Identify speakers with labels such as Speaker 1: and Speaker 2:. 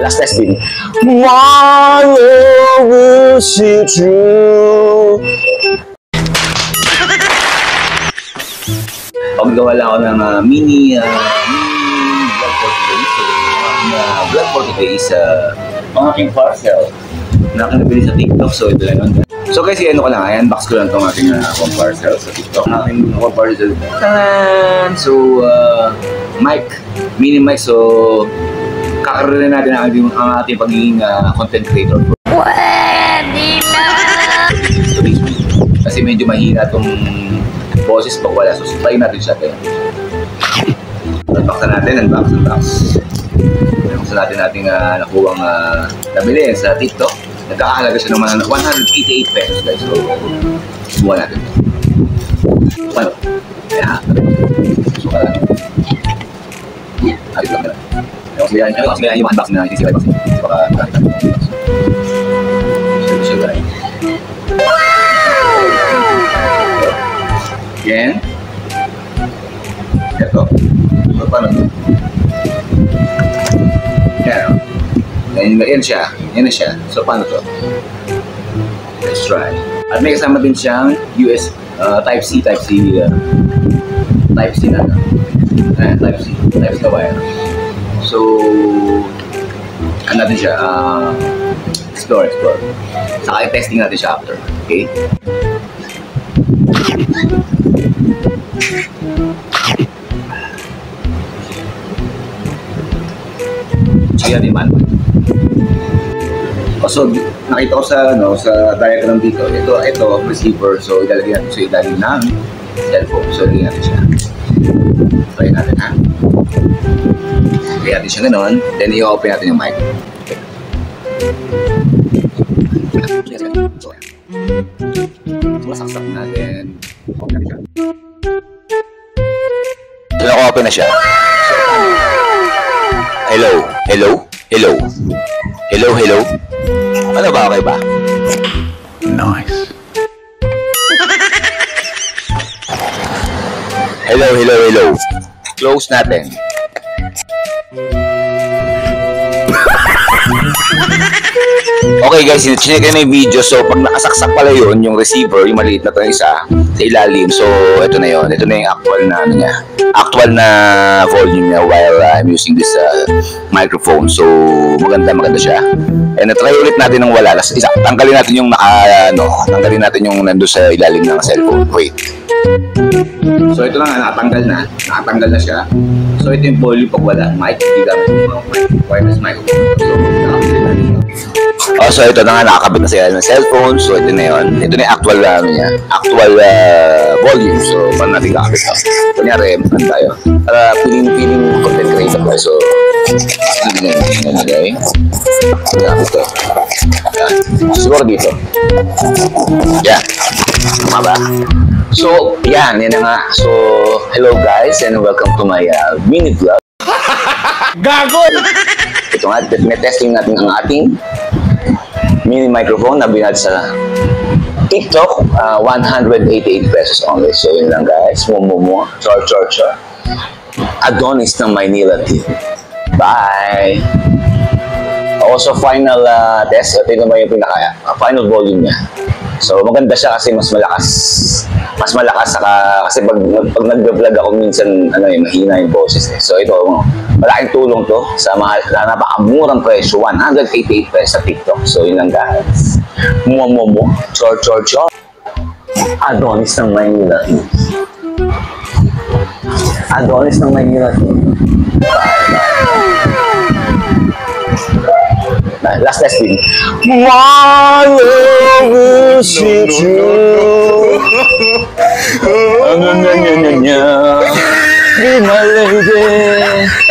Speaker 1: Last testing. My love is true. Paggawa lang ako ng mini vlog for today. So, ang vlog for today is ang aking parcel na aking nabili sa TikTok. So, ito lang yun. So, kasi ano ko lang, i-unbox ko lang itong ating parcel sa TikTok. Ang aking parcel. So, mic, mini mic. So, kakaroon natin ang ating pagiging content creator.
Speaker 2: Pwede na!
Speaker 1: Kasi medyo mahina itong boses pag wala. So, try natin siya. Unbox na natin. Unbox natin ating nakuwang nabili sa TikTok. Nagkakahalaga siya ng 188 pesos, guys. So, subuhan natin. Ano? Kaya, subuhan natin. Ayos lang na. Kasi yung unbox na natin. Baka nakita mo. So, guys. Yan. Ito. So, paano ito? Yan. Yan siya. Yan na siya. So, paano to? Let's try. At may kasama din siyang US Type-C na Type-C na wire. So, ano natin siya? Explore. Saka i-testing natin siya after. Okay? Siya din man. So, nakita ko sa diagram dito. Ito receiver. So, ilalagay natin sa ilalim ng cellphone. So, ilalagay natin siya. Try natin, ha? Kaya natin siya gano'n. Then, i-open natin yung mic. So, masaksak natin. Open natin siya. So, naka-open na siya. Hello? Ano ba? Okay ba? Nice. Hello. Close natin. Okay guys, chinek na yung video. So pag nakasaksak pala yun, yung receiver, yung maliit na ito isa sa ilalim. So ito na yun. Ito na yung actual na volume niya while I'm using this microphone. So maganda siya. And try ulit natin ng wala. Tanggalin natin yung tanggalin natin yung nandun sa ilalim ng cellphone. Wait. So ito lang, nakatanggal na siya. So ito yung volume pag wala. Mic, hindi gamit yung wireless microphone. So ito na nga, nakakabit na sa ilalim ng cellphone. So ito na yun. Ito na yung actual volume. So paano natin kakabit ito? Kunyari, ano tayo? Para feeling content creator tayo. So nilagay. Gamit ito. Siguro dito. Yan. Tama ba? So, yan na nga. So, hello guys and welcome to my mini vlog.
Speaker 3: Gago!
Speaker 1: Ito nga, testing natin ang ating mini microphone na binad sa TikTok. 188 pesos only. So, yun lang guys. Char. Adonis ng Maynila TV. Bye! Also, final test. Ito naman yung final volume niya. So, maganda siya kasi mas malakas kasi pag nag-vlog ako minsan mahina yung boses. So ito, malaking tulong to sa napakamurang presyo, 188 pesos sa TikTok. So yun lang guys. Char. Adonis ng Maynila. Last testing. My love is true. Be my lady.